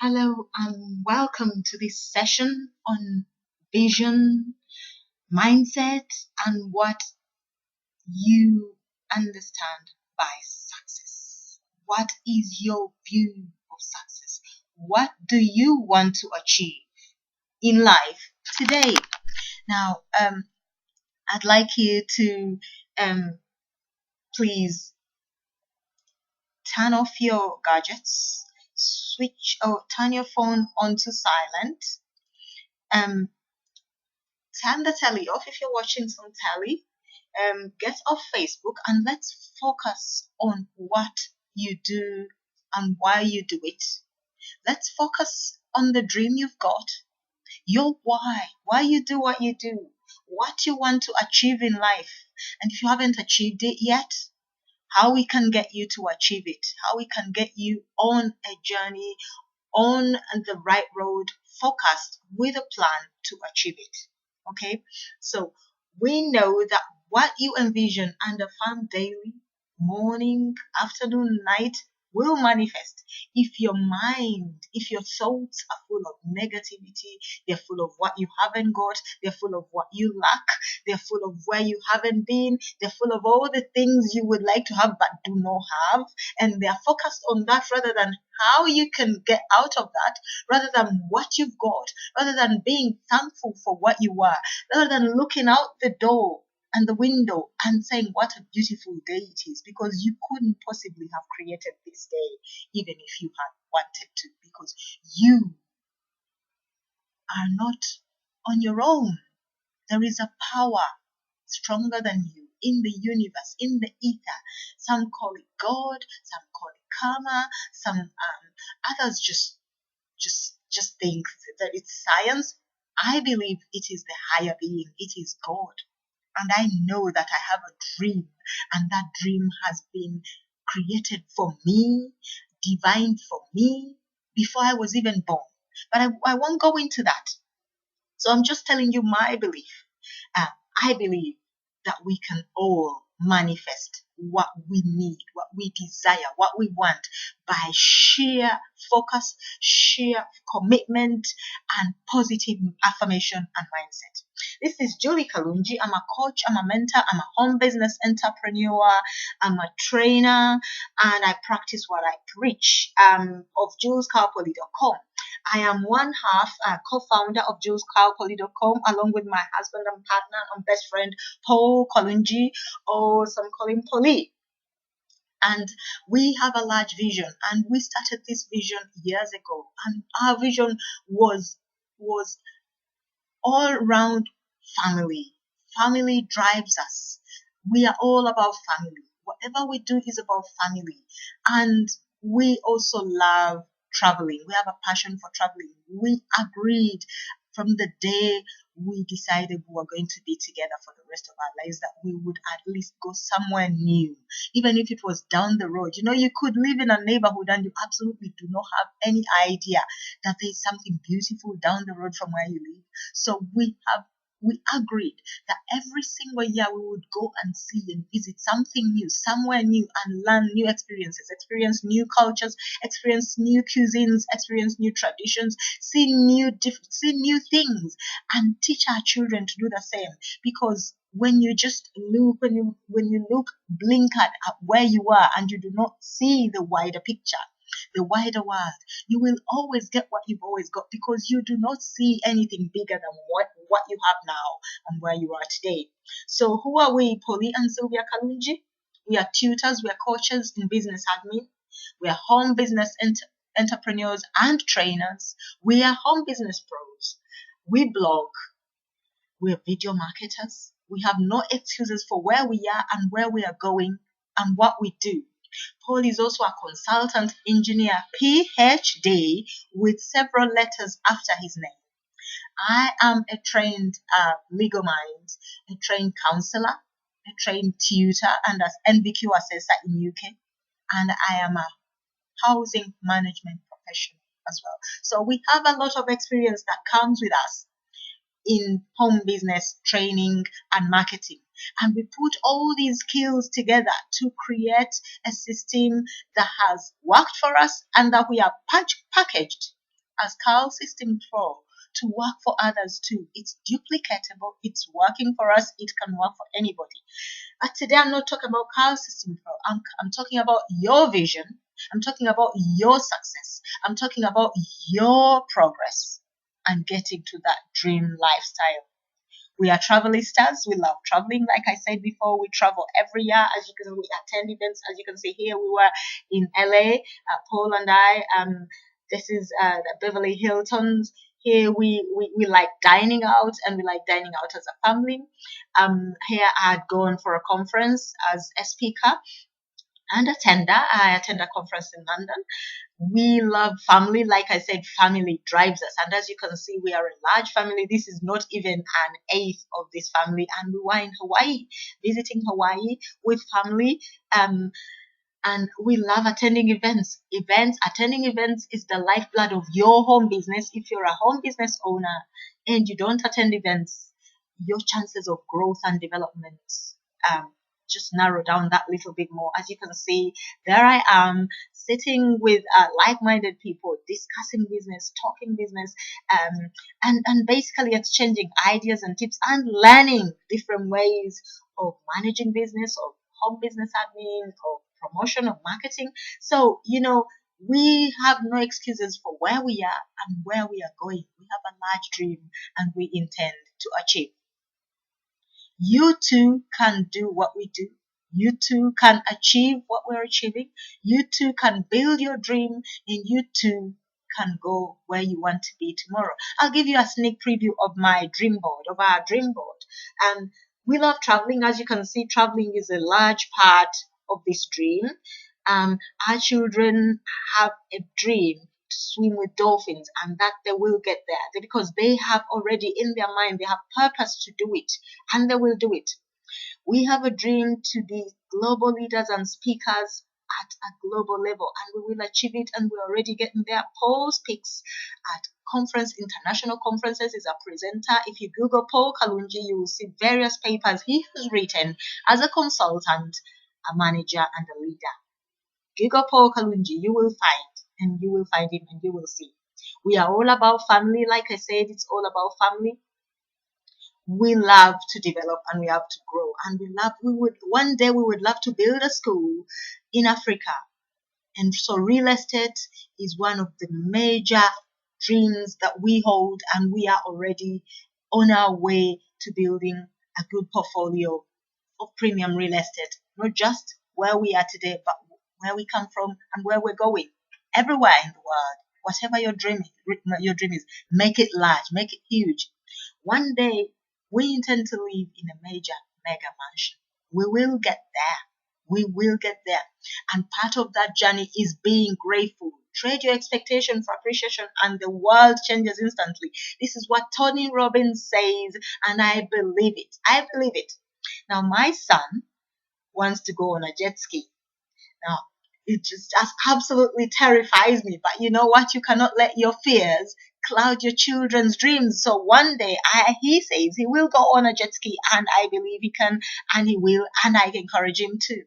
Hello and welcome to this session on vision, mindset, and what you understand by success. What is your view of success? What do you want to achieve in life today? Now, I'd like you to please turn off your gadgets, switch or turn your phone onto silent. Um, Turn the telly off if you're watching some telly. Get off Facebook and let's focus on what you do and why you do it. Let's focus on the dream you've got, your why you do what you do, what you want to achieve in life. And if you haven't achieved it yet, how we can get you to achieve it, how we can get you on a journey, on the right road, focused with a plan to achieve it. Okay, so we know that what you envision and affirm daily, morning, afternoon, night, will manifest. If your mind, if your thoughts are full of negativity, they're full of what you haven't got, they're full of what you lack, they're full of where you haven't been, they're full of all the things you would like to have but do not have, and they're focused on that rather than how you can get out of that, rather than what you've got, rather than being thankful for what you are, rather than looking out the door and the window and saying what a beautiful day it is, because you couldn't possibly have created this day even if you had wanted to, because you are not on your own. There is a power stronger than you in the universe, in the ether. Some call it God, some call it karma, some others just think that it's science. I believe it is the higher being, it is God. And I know that I have a dream, and that dream has been created for me, divine for me, before I was even born. But I won't go into that. So I'm just telling you my belief. I believe that we can all manifest what we need, what we desire, what we want by sheer focus, sheer commitment, and positive affirmation and mindset. This is Julie Kalungi. I'm a coach, I'm a mentor, I'm a home business entrepreneur, I'm a trainer, and I practice what I preach of julescarpoly.com. I am one half co-founder of julescarpoly.com, along with my husband and partner and best friend, Paul Kalungi, or some call him Polly. And we have a large vision, and we started this vision years ago. And our vision was all around family. Family drives us. We are all about family. Whatever we do is about family. And we also love traveling. We have a passion for traveling. We agreed from the day we decided we were going to be together for the rest of our lives that we would at least go somewhere new, even if it was down the road. You know, you could live in a neighborhood and you absolutely do not have any idea that there's something beautiful down the road from where you live. So we agreed that every single year we would go and see and visit something new, somewhere new, and learn new experiences, experience new cultures, experience new cuisines, experience new traditions, see new things, and teach our children to do the same. Because when you just look, when you look blinkered at where you are and you do not see the wider picture, the wider world, you will always get what you've always got, because you do not see anything bigger than what you have now and where you are today. So who are we, Polly and Sylvia Kalungi? We are tutors, we are coaches in business admin, we are home business entrepreneurs and trainers, we are home business pros, we blog, we are video marketers, we have no excuses for where we are and where we are going and what we do. Paul is also a consultant engineer, PhD, with several letters after his name. I am a trained legal mind, a trained counselor, a trained tutor, and an NVQ assessor in UK, and I am a housing management professional as well. So we have a lot of experience that comes with us in home business training and marketing. And we put all these skills together to create a system that has worked for us and that we are packaged as Carl System Pro to work for others too. It's duplicatable, it's working for us, it can work for anybody. But today I'm not talking about Carl System Pro. I'm talking about your vision. I'm talking about your success. I'm talking about your progress and getting to that dream lifestyle. We are travelistas. We love traveling. Like I said before, we travel every year. As you can, we attend events. As you can see here, we were in LA. Paul and I. This is the Beverly Hilton's. Here we like dining out, and we like dining out as a family. Here I had gone for a conference as a speaker and attender. I attend a conference in London. We love family. Like I said, family drives us. And as you can see, we are a large family. This is not even an eighth of this family. And we were in Hawaii, visiting Hawaii with family. And we love attending events. Attending events is the lifeblood of your home business. If you're a home business owner and you don't attend events, your chances of growth and development just narrow down that little bit more. As you can see, there I am sitting with like-minded people, discussing business, talking business, and basically exchanging ideas and tips and learning different ways of managing business, of home business admin, of promotion, of marketing. So, we have no excuses for where we are and where we are going. We have a large dream and we intend to achieve. You too can do what we do. You too can achieve what we're achieving. You too can build your dream, and you too can go where you want to be tomorrow. I'll give you a sneak preview of my dream board, of our dream board. And we love traveling. As you can see, traveling is a large part of this dream. Our children have a dream to swim with dolphins, and that they will get there because they have already in their mind, they have purpose to do it, and they will do it. We have a dream to be global leaders and speakers at a global level, and we will achieve it, and we're already getting there. Paul speaks at international conferences, is a presenter. If you Google Paul Kalungi, you will see various papers he has written as a consultant, a manager, and a leader. Google Paul Kalungi, you will find him, and you will see. We are all about family. Like I said, it's all about family. We love to develop and we love to grow, and one day we would love to build a school in Africa. And so real estate is one of the major dreams that we hold, and we are already on our way to building a good portfolio of premium real estate, not just where we are today, but where we come from and where we're going. Everywhere in the world, whatever your dream is, make it large, make it huge. One day, we intend to live in a major mega mansion. We will get there. We will get there. And part of that journey is being grateful. Trade your expectation for appreciation, and the world changes instantly. This is what Tony Robbins says, and I believe it. I believe it. Now, my son wants to go on a jet ski. Now, it just absolutely terrifies me. But you know what? You cannot let your fears cloud your children's dreams. So one day, he says he will go on a jet ski, and I believe he can, and he will, and I encourage him too.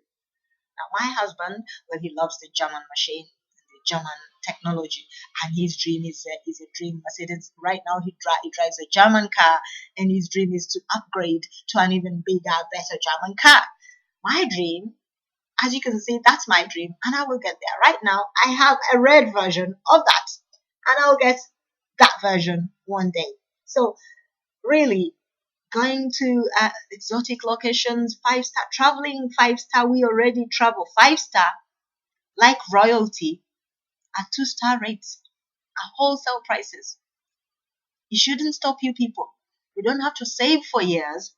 Now, my husband, well, he loves the German machine, the German technology, and his dream is a dream Mercedes. Right now, he drives a German car, and his dream is to upgrade to an even bigger, better German car. My dream, as you can see, that's my dream, and I will get there. Right now, I have a red version of that, and I'll get that version one day. So, really, going to exotic locations, 5-star, traveling 5-star, we already travel 5-star, like royalty, at 2-star rates, at wholesale prices. It shouldn't stop you people. You don't have to save for years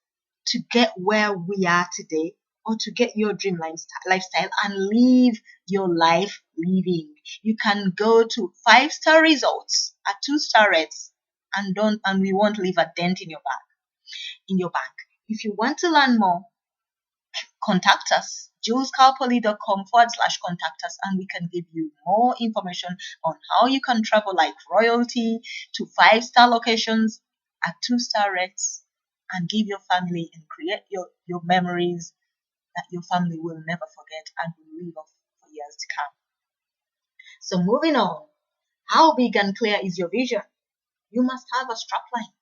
to get where we are today, or to get your dream lifestyle and live your life living. You can go to 5-star resorts at 2-star rates and we won't leave a dent in your bank. If you want to learn more, contact us, julescarpoli.com/contact us, and we can give you more information on how you can travel like royalty to 5-star locations at 2-star rates and give your family and create your memories that your family will never forget and will live off for years to come. So moving on, How big and clear is your vision? You must have a strapline.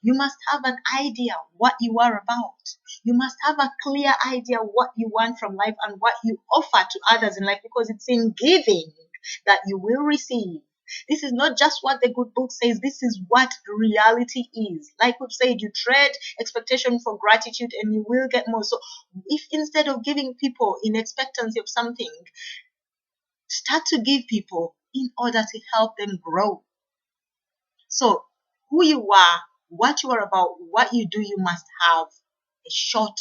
You must have an idea what you are about. You must have a clear idea what you want from life and what you offer to others in life, because it's in giving that you will receive. This is not just what the good book says. This is what reality is. Like we've said, you trade expectation for gratitude and you will get more. So if instead of giving people in expectancy of something, start to give people in order to help them grow. So who you are, what you are about, what you do, you must have a short,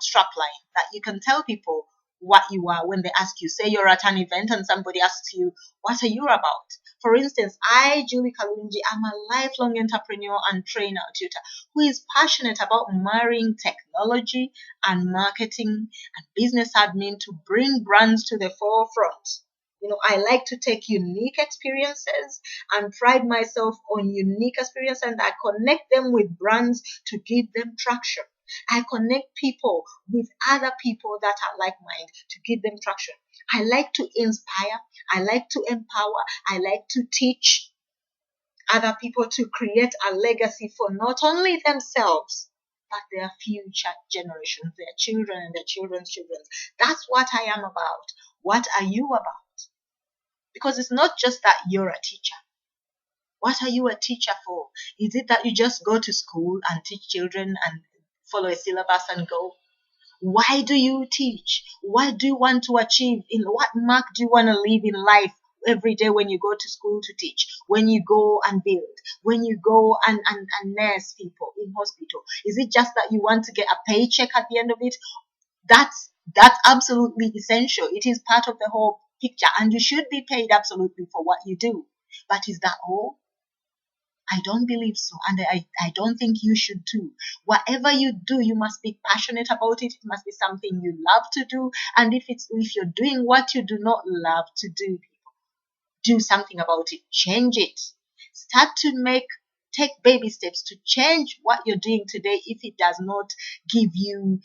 strap line that you can tell people what you are when they ask you. Say you're at an event and somebody asks you, what are you about? For instance, I, Julie Kalungi, am a lifelong entrepreneur and trainer tutor who is passionate about marrying technology and marketing and business admin to bring brands to the forefront. I like to take unique experiences and pride myself on unique experience, and I connect them with brands to give them traction. I connect people with other people that are like-minded to give them traction. I like to inspire. I like to empower. I like to teach other people to create a legacy for not only themselves, but their future generations, their children and their children's children. That's what I am about. What are you about? Because it's not just that you're a teacher. What are you a teacher for? Is it that you just go to school and teach children and follow a syllabus and go? Why do you teach? What do you want to achieve? In what mark do you want to leave in life every day when you go to school to teach, when you go and build, when you go and nurse people in hospital? Is it just that you want to get a paycheck at the end of it? That's absolutely essential. It is part of the whole picture, and you should be paid absolutely for what you do. But is that all? I don't believe so, and I don't think you should too. Whatever you do, you must be passionate about it. It must be something you love to do. And if you're doing what you do not love to do something about it. Change it. Start to take baby steps to change what you're doing today if it does not give you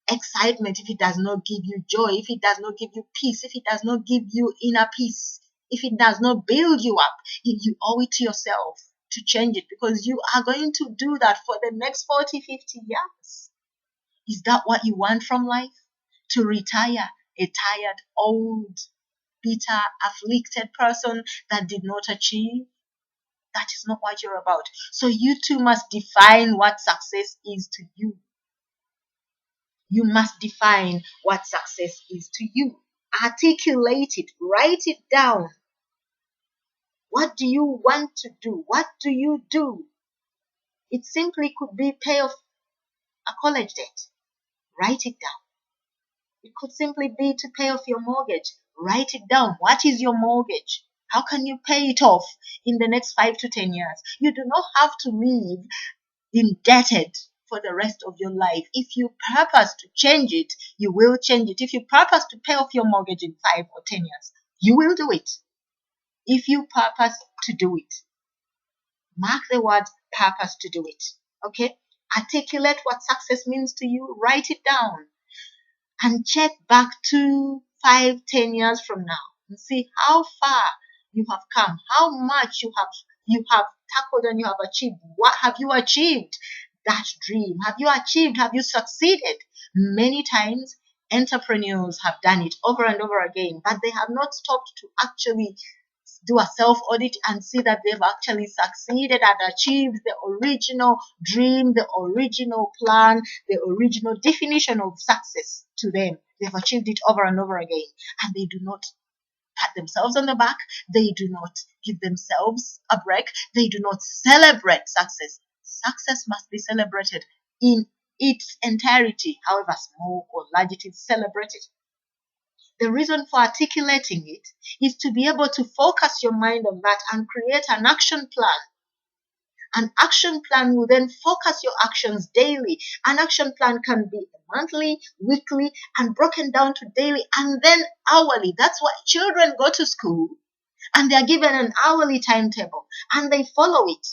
excitement, if it does not give you joy, if it does not give you peace, if it does not give you inner peace, if it does not build you up, you owe it to yourself to change it, because you are going to do that for the next 40, 50 years. Is that what you want from life? To retire a tired, old, bitter, afflicted person that did not achieve? That is not what you're about. So you too must define what success is to you. You must define what success is to you. Articulate it. Write it down. What do you want to do? What do you do? It simply could be pay off a college debt. Write it down. It could simply be to pay off your mortgage. Write it down. What is your mortgage? How can you pay it off in the next 5 to 10 years? You do not have to live indebted for the rest of your life. If you purpose to change it, you will change it. If you purpose to pay off your mortgage in 5 or 10 years, you will do it. If you purpose to do it. Mark the word purpose to do it. Okay? Articulate what success means to you. Write it down. And check back 2, 5, 10 years from now and see how far you have come, how much you have tackled and you have achieved. What have you achieved? That dream. Have you succeeded? Many times entrepreneurs have done it over and over again, but they have not stopped to actually do a self-audit and see that they've actually succeeded and achieved the original dream, the original plan, the original definition of success to them. They've achieved it over and over again, and they do not pat themselves on the back. They do not give themselves a break. They do not celebrate success. Success must be celebrated in its entirety, however small or large it is celebrated. The reason for articulating it is to be able to focus your mind on that and create an action plan. An action plan will then focus your actions daily. An action plan can be monthly, weekly, and broken down to daily and then hourly. That's why children go to school and they are given an hourly timetable and they follow it.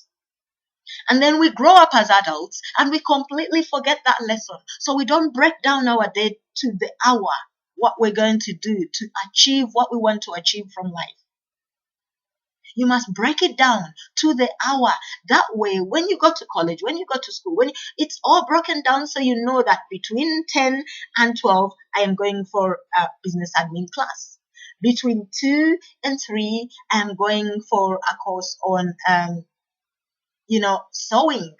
And then we grow up as adults and we completely forget that lesson. So we don't break down our day to the hour, what we're going to do to achieve what we want to achieve from life. You must break it down to the hour. That way, when you go to college, when you go to school, it's all broken down, so you know that between 10 and 12, I am going for a business admin class. Between 2 and 3, I am going for a course on, sewing.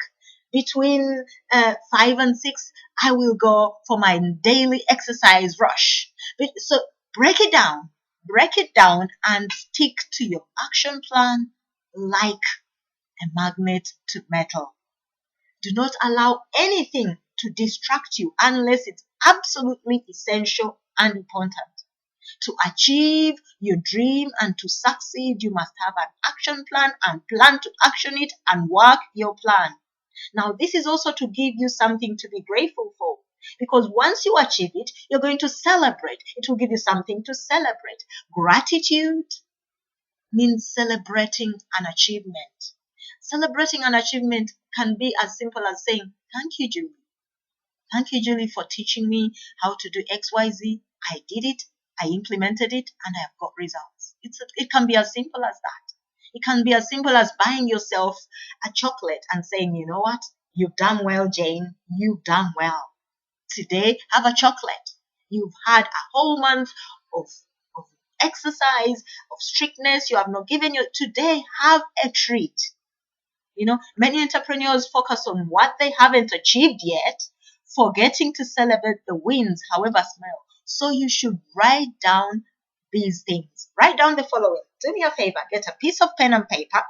Between 5 and 6, I will go for my daily exercise rush. So break it down. Break it down and stick to your action plan like a magnet to metal. Do not allow anything to distract you unless it's absolutely essential and important. To achieve your dream and to succeed, you must have an action plan and plan to action it and work your plan. Now, this is also to give you something to be grateful for. Because once you achieve it, you're going to celebrate. It will give you something to celebrate. Gratitude means celebrating an achievement. Celebrating an achievement can be as simple as saying, "Thank you, Julie. Thank you, Julie, for teaching me how to do XYZ. I did it, I implemented it, and I have got results." It can be as simple as that. It can be as simple as buying yourself a chocolate and saying, "You know what? You've done well, Jane. You've done well. Today, have a chocolate. You've had a whole month of exercise, of strictness. You have not given your today, have a treat." Many entrepreneurs focus on what they haven't achieved yet, forgetting to celebrate the wins, however small. So you should write down these things. Write down the following. Do me a favor, get a piece of pen and paper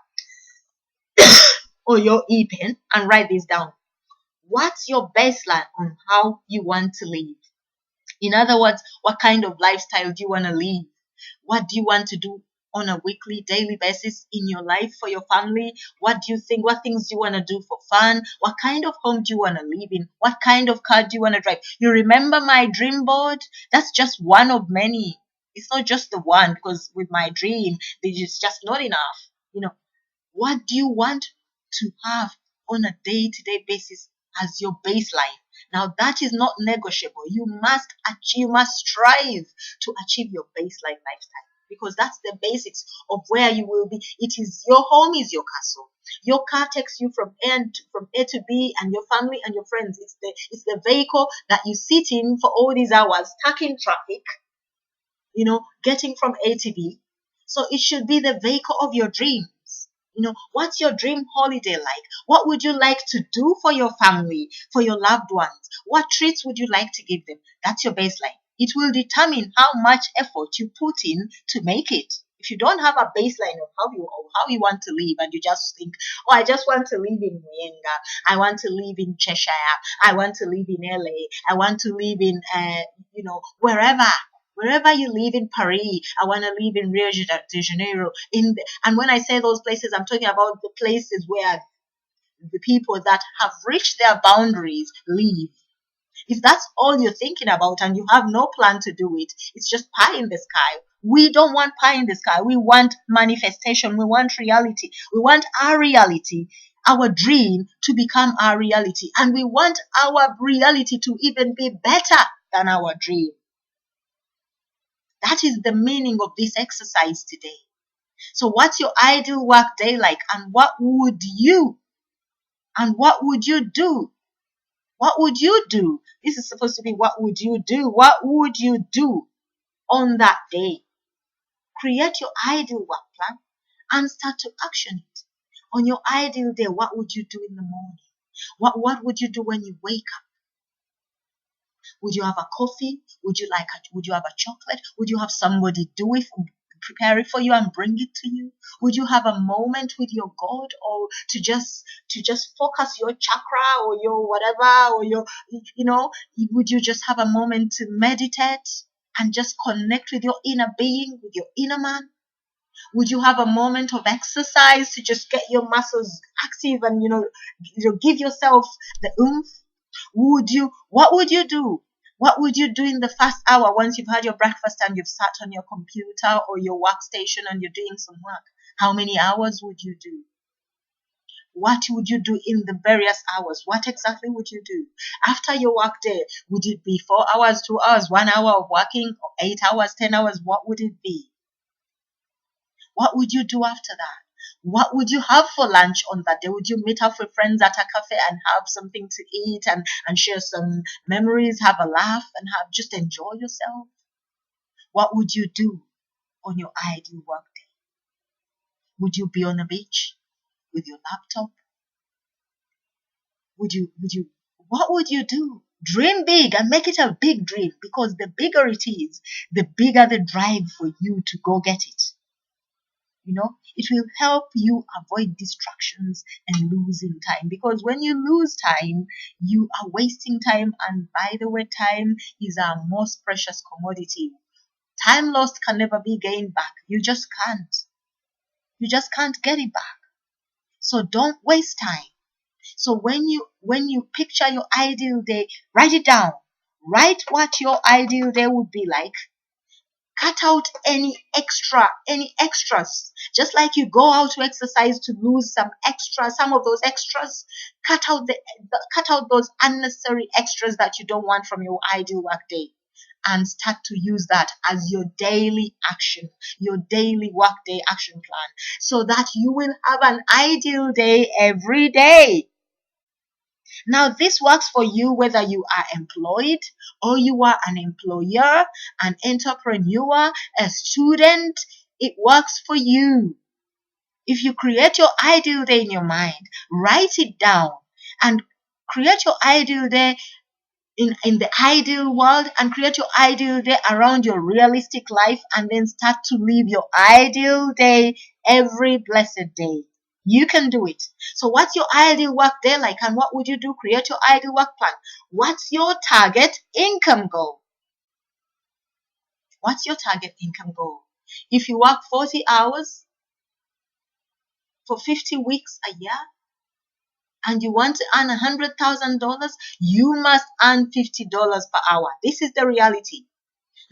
or your e-pen and write this down. What's your baseline on how you want to live? In other words, what kind of lifestyle do you want to live? What do you want to do on a weekly, daily basis in your life for your family? What do you think? What things do you want to do for fun? What kind of home do you want to live in? What kind of car do you want to drive? You remember my dream board? That's just one of many. It's not just the one, because with my dream, it's just not enough. What do you want to have on a day-to-day basis as your baseline? Now that is not negotiable. You must strive to achieve your baseline lifestyle, because that's the basics of where you will be. It is your home is your castle. Your car takes you from A to B, and your family and your friends. It's the vehicle that you sit in for all these hours, stuck in traffic, getting from A to B. So it should be the vehicle of your dreams. What's your dream holiday like? What would you like to do for your family, for your loved ones? What treats would you like to give them? That's your baseline. It will determine how much effort you put in to make it. If you don't have a baseline of how you want to live, and you just think, "Oh, I just want to live in Myenga, I want to live in Cheshire, I want to live in LA, I want to live in wherever you live in Paris, I want to live in Rio de Janeiro." And when I say those places, I'm talking about the places where the people that have reached their boundaries live. If that's all you're thinking about and you have no plan to do it, it's just pie in the sky. We don't want pie in the sky. We want manifestation. We want reality. We want our reality, our dream, to become our reality. And we want our reality to even be better than our dream. That is the meaning of this exercise today. So what's your ideal work day like? And what would you do? What would you do? This is supposed to be what would you do? What would you do on that day? Create your ideal work plan and start to action it. On your ideal day, what would you do in the morning? What would you do when you wake up? Would you have a coffee? Would you have a chocolate? Would you have somebody prepare it for you and bring it to you? Would you have a moment with your God, or to just focus your chakra or your whatever, or your would you just have a moment to meditate and just connect with your inner being, with your inner man? Would you have a moment of exercise to just get your muscles active and give yourself the oomph? What would you do? What would you do in the first hour once you've had your breakfast and you've sat on your computer or your workstation and you're doing some work? How many hours would you do? What would you do in the various hours? What exactly would you do? After your work day, would it be 4 hours, 2 hours, 1 hour of working, or 8 hours, 10 hours? What would it be? What would you do after that? What would you have for lunch on that day? Would you meet up with friends at a cafe and have something to eat and share some memories, have a laugh, and have just enjoy yourself? What would you do on your ideal work day? Would you be on a beach with your laptop? What would you do? Dream big and make it a big dream, because the bigger it is, the bigger the drive for you to go get it. It will help you avoid distractions and losing time, because when you lose time, you are wasting time. And by the way, time is our most precious commodity. Time lost can never be gained back. You just can't. You just can't get it back. So don't waste time. So when you picture your ideal day, write it down. Write what your ideal day would be like. Cut out any extras. Just like you go out to exercise to lose some of those extras. Cut out those unnecessary extras that you don't want from your ideal work day, and start to use that as your daily action, your daily work day action plan, so that you will have an ideal day every day. Now, this works for you whether you are employed or you are an employer, an entrepreneur, a student. It works for you. If you create your ideal day in your mind, write it down and create your ideal day in the ideal world, and create your ideal day around your realistic life, and then start to live your ideal day every blessed day. You can do it. So what's your ideal work day like, and what would you do? Create your ideal work plan. What's your target income goal? What's your target income goal? If you work 40 hours for 50 weeks a year and you want to earn $100,000, you must earn $50 per hour. This is the reality.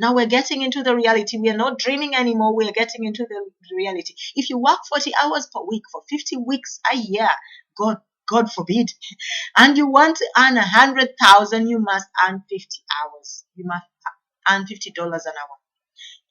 Now we're getting into the reality. We are not dreaming anymore. We are getting into the reality. If you work 40 hours per week for 50 weeks a year, God forbid, and you want to earn 100,000, you must earn 50 hours. You must earn $50 an hour.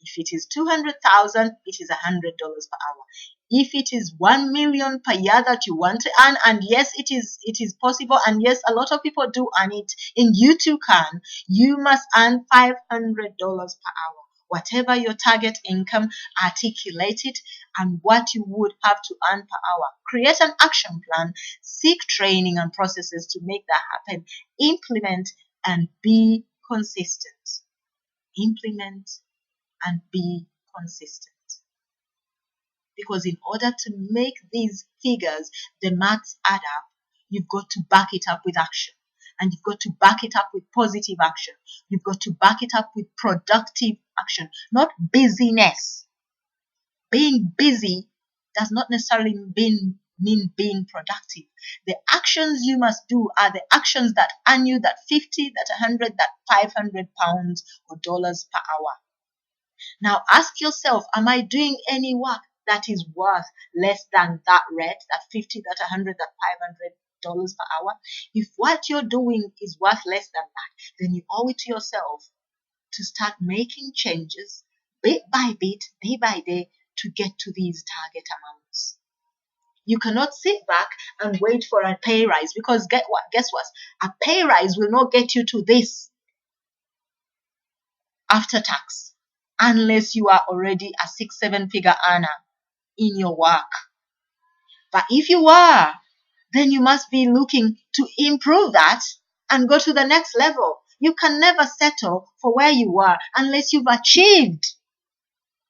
If it is 200,000, it is $100 per hour. If it is 1 million per year that you want to earn, and yes, it is possible, and yes, a lot of people do earn it, and you too can, you must earn $500 per hour. Whatever your target income, articulate it and what you would have to earn per hour. Create an action plan, seek training and processes to make that happen. Implement and be consistent. Implement and be consistent. Because in order to make these figures, the maths add up, you've got to back it up with action. And you've got to back it up with positive action. You've got to back it up with productive action, not busyness. Being busy does not necessarily mean being productive. The actions you must do are the actions that earn you that 50, that 100, that 500 pounds or dollars per hour. Now ask yourself, am I doing any work that is worth less than that rate, that 50, that 100, that $500 per hour? If what you're doing is worth less than that, then you owe it to yourself to start making changes bit by bit, day by day, to get to these target amounts. You cannot sit back and wait for a pay rise, because guess what? A pay rise will not get you to this after tax, unless you are already a 6-7 figure earner in your work. But if you are, then you must be looking to improve that and go to the next level. You can never settle for where you are unless you've achieved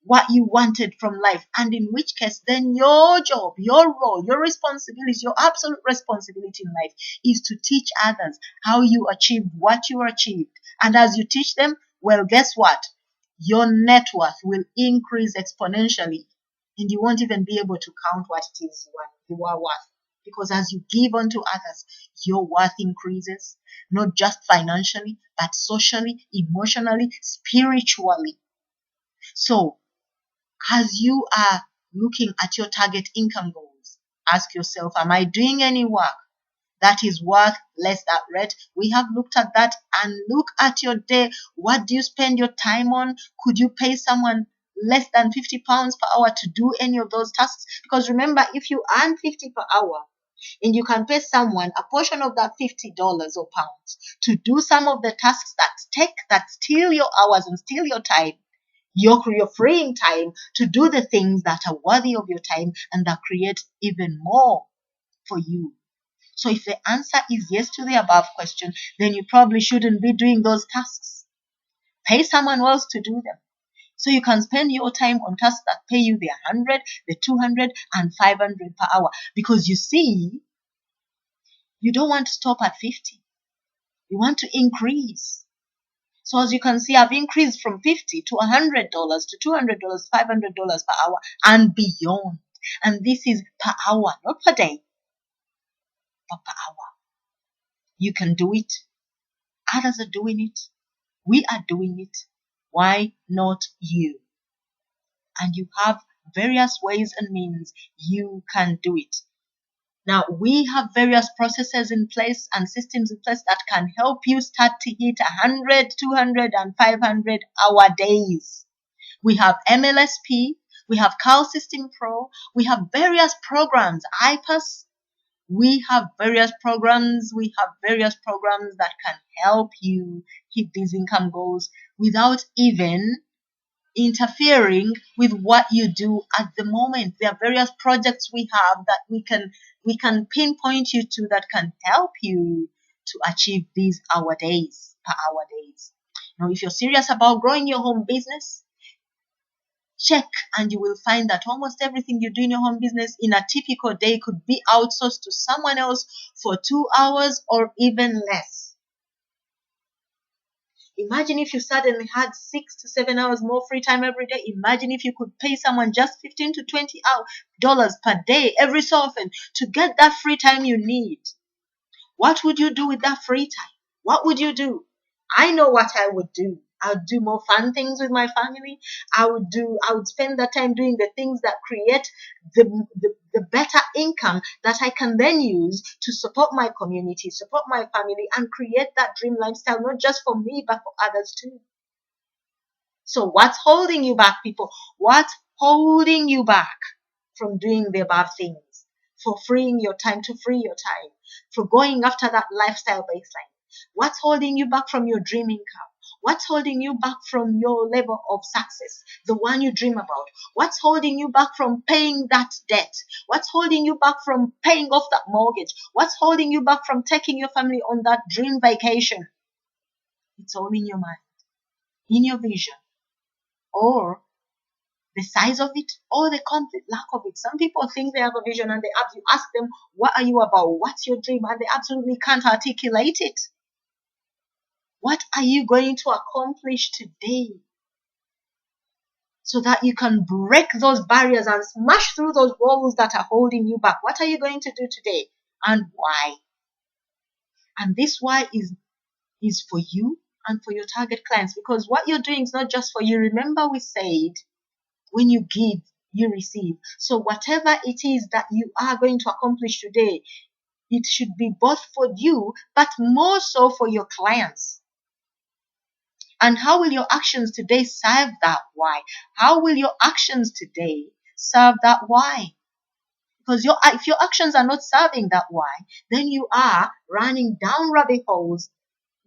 what you wanted from life, and in which case then your job, your role, your responsibility, your absolute responsibility in life is to teach others how you achieved what you achieved. And as you teach them, well, guess what? Your net worth will increase exponentially, and you won't even be able to count what it is you are worth. Because as you give unto others, your worth increases, not just financially, but socially, emotionally, spiritually. So, as you are looking at your target income goals, ask yourself, am I doing any work that is worth less that rate? We have looked at that, and look at your day. What do you spend your time on? Could you pay someone less than 50 pounds per hour to do any of those tasks? Because remember, if you earn 50 per hour and you can pay someone a portion of that $50 or pounds to do some of the tasks that steal your hours and steal your time, you're freeing time to do the things that are worthy of your time and that create even more for you. So if the answer is yes to the above question, then you probably shouldn't be doing those tasks. Pay someone else to do them. So you can spend your time on tasks that pay you the 100, the 200, and 500 per hour. Because you see, you don't want to stop at 50. You want to increase. So as you can see, I've increased from 50 to $100 to $200, $500 per hour and beyond. And this is per hour, not per day, but per hour. You can do it. Others are doing it. We are doing it. Why not you? And you have various ways and means you can do it. Now, we have various processes in place and systems in place that can help you start to hit 100, 200, and 500 hour days. We have MLSP, we have Cal System Pro, we have various programs, IPAS. We have various programs that can help you hit these income goals without even interfering with what you do at the moment. There are various projects we have that we can pinpoint you to that can help you to achieve these per hour days. Now, if you're serious about growing your home business, check and you will find that almost everything you do in your home business in a typical day could be outsourced to someone else for 2 hours or even less. Imagine if you suddenly had 6 to 7 hours more free time every day. Imagine if you could pay someone just $15 to $20 per day every so often to get that free time you need. What would you do with that free time? What would you do? I know what I would do. I would do more fun things with my family. I would spend that time doing the things that create the better income that I can then use to support my community, support my family, and create that dream lifestyle, not just for me, but for others too. So what's holding you back, people? What's holding you back from doing the above things? For freeing your time, to free your time, for going after that lifestyle baseline? What's holding you back from your dream income? What's holding you back from your level of success, the one you dream about? What's holding you back from paying that debt? What's holding you back from paying off that mortgage? What's holding you back from taking your family on that dream vacation? It's all in your mind, in your vision, or the size of it, or the complete lack of it. Some people think they have a vision and you ask them, what are you about? What's your dream? And they absolutely can't articulate it. What are you going to accomplish today so that you can break those barriers and smash through those walls that are holding you back? What are you going to do today and why? And this why is for you and for your target clients, because what you're doing is not just for you. Remember, we said when you give, you receive. So whatever it is that you are going to accomplish today, it should be both for you, but more so for your clients. And how will your actions today serve that why? How will your actions today serve that why? Because if your actions are not serving that why, then you are running down rabbit holes,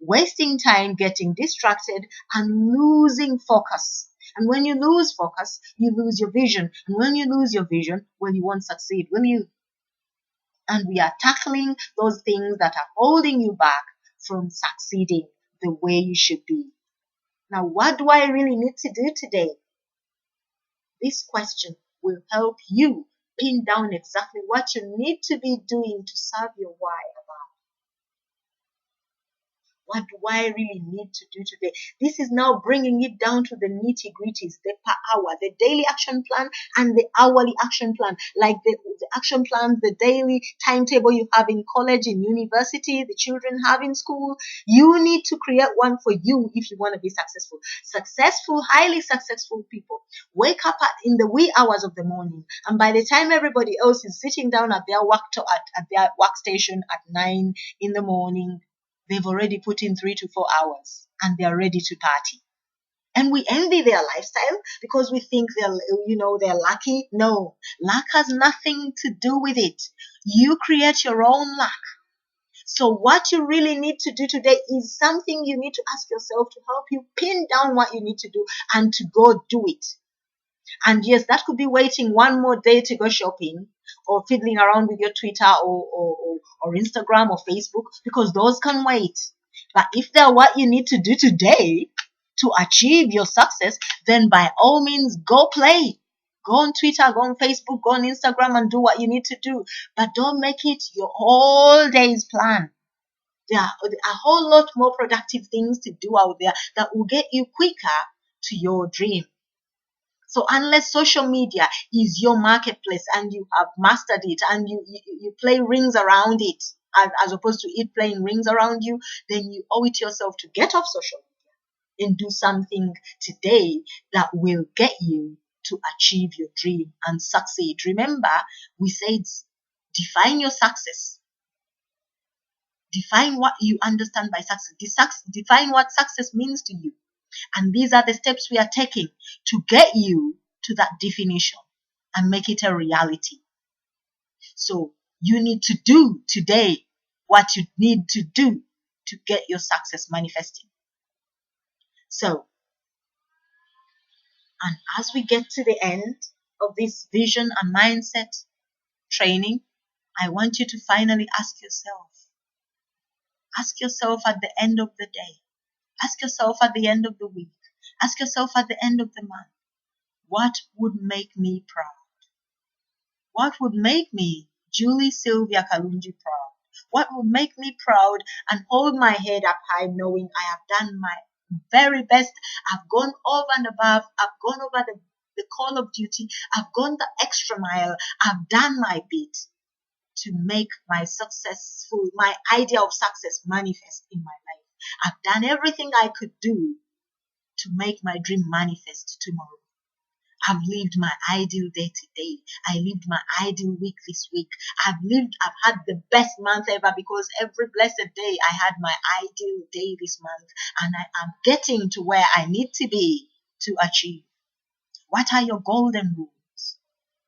wasting time, getting distracted, and losing focus. And when you lose focus, you lose your vision. And when you lose your vision, well, you won't succeed, will you? And we are tackling those things that are holding you back from succeeding the way you should be. Now, what do I really need to do today? This question will help you pin down exactly what you need to be doing to serve your why above. What do I really need to do today? This is now bringing it down to the nitty-gritties, the per hour, the daily action plan and the hourly action plan, like the action plan, the daily timetable you have in college, in university, the children have in school. You need to create one for you if you want to be successful. Successful, highly successful people wake up in the wee hours of the morning, and by the time everybody else is sitting down at their at their workstation at 9 in the morning, they've already put in 3 to 4 hours and they're ready to party. And we envy their lifestyle because we think they're lucky. No, luck has nothing to do with it. You create your own luck. So what you really need to do today is something you need to ask yourself to help you pin down what you need to do and to go do it. And yes, that could be waiting one more day to go shopping or fiddling around with your Twitter or Instagram or Facebook, because those can wait. But if they're what you need to do today to achieve your success, then by all means, go play. Go on Twitter, go on Facebook, go on Instagram and do what you need to do. But don't make it your whole day's plan. There are a whole lot more productive things to do out there that will get you quicker to your dream. So unless social media is your marketplace and you have mastered it and you play rings around it, as opposed to it playing rings around you, then you owe it yourself to get off social media and do something today that will get you to achieve your dream and succeed. Remember, we said define your success. Define what you understand by success. Define what success means to you. And these are the steps we are taking to get you to that definition and make it a reality. So you need to do today what you need to do to get your success manifesting. So, and as we get to the end of this vision and mindset training, I want you to finally ask yourself at the end of the day, ask yourself at the end of the week, ask yourself at the end of the month, what would make me proud? What would make me, Julie Sylvia Kalungi, proud? What would make me proud and hold my head up high knowing I have done my very best? I've gone over and above. I've gone over the call of duty. I've gone the extra mile. I've done my bit to make my idea of success manifest in my life. I've done everything I could do to make my dream manifest tomorrow. I've lived my ideal day today. I lived my ideal week this week. I've had the best month ever, because every blessed day I had my ideal day this month, and I am getting to where I need to be to achieve. What are your golden rules?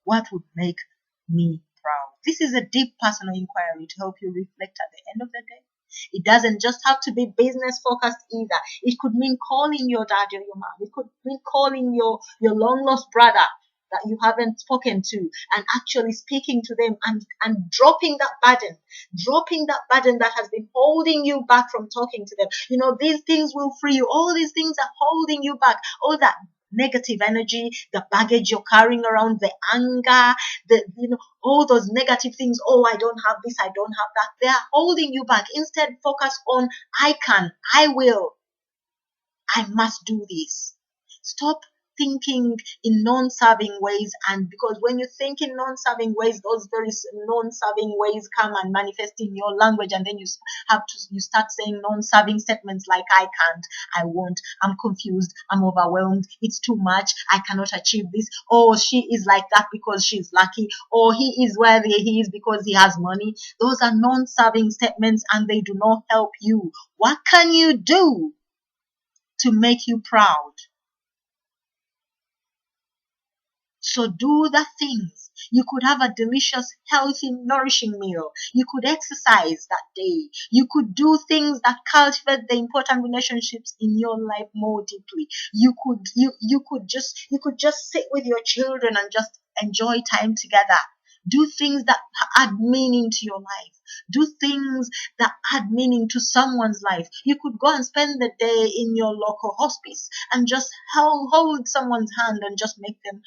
What would make me proud? This is a deep personal inquiry to help you reflect at the end of the day. It doesn't just have to be business focused either. It could mean calling your dad or your mom. It could mean calling your long lost brother that you haven't spoken to and actually speaking to them and dropping that burden that has been holding you back from talking to them. These things will free you. All these things are holding you back. All that negative energy, the baggage you're carrying around, the anger, all those negative things. Oh, I don't have this, I don't have that. They are holding you back. Instead, focus on I can, I will, I must do this. Stop thinking in non-serving ways, and because when you think in non-serving ways, those very non-serving ways come and manifest in your language, and then you start saying non-serving statements like I can't, I won't, I'm confused, I'm overwhelmed, it's too much, I cannot achieve this. Oh, she is like that because she's lucky. Or he is where he is because he has money. Those are non-serving statements and they do not help you. What can you do to make you proud? So do the things. You could have a delicious, healthy, nourishing meal. You could exercise that day. You could do things that cultivate the important relationships in your life more deeply. You could just sit with your children and just enjoy time together. Do things that add meaning to your life. Do things that add meaning to someone's life. You could go and spend the day in your local hospice and just hold someone's hand and just make them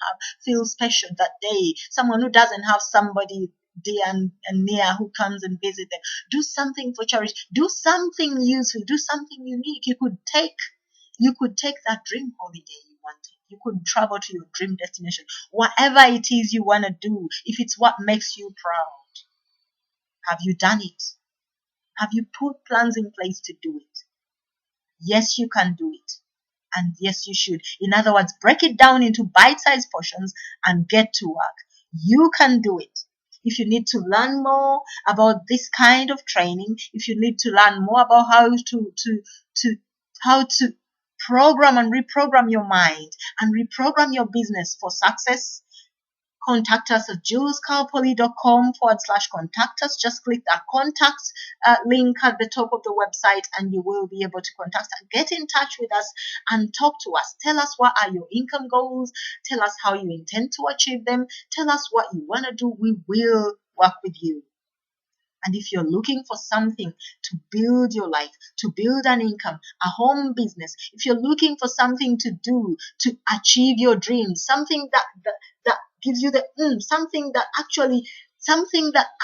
feel special that day. Someone who doesn't have somebody dear and near who comes and visit them. Do something for charity. Do something useful. Do something unique. You could take that dream holiday you wanted. You could travel to your dream destination. Whatever it is you want to do, if it's what makes you proud. Have you done it? Have you put plans in place to do it? Yes, you can do it. And yes, you should. In other words, break it down into bite-sized portions and get to work. You can do it. If you need to learn more about this kind of training, if you need to learn more about how to program and reprogram your mind and reprogram your business for success, contact us at julescarpoly.com/contact us. Just click that contact link at the top of the website and you will be able to contact us. Get in touch with us and talk to us. Tell us what are your income goals. Tell us how you intend to achieve them. Tell us what you want to do. We will work with you. And if you're looking for something to build your life, to build an income, a home business, if you're looking for something to do to achieve your dreams, something that gives you the something that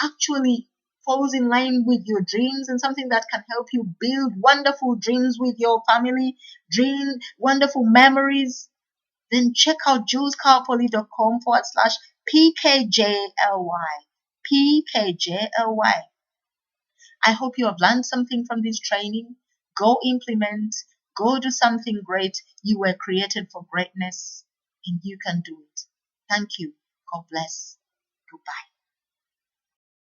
actually falls in line with your dreams and something that can help you build wonderful dreams with your family, wonderful memories, then check out julescarpoly.com/PKJLY. PKJLY. I hope you have learned something from this training. Go implement, go do something great. You were created for greatness and you can do it. Thank you. God bless. Goodbye.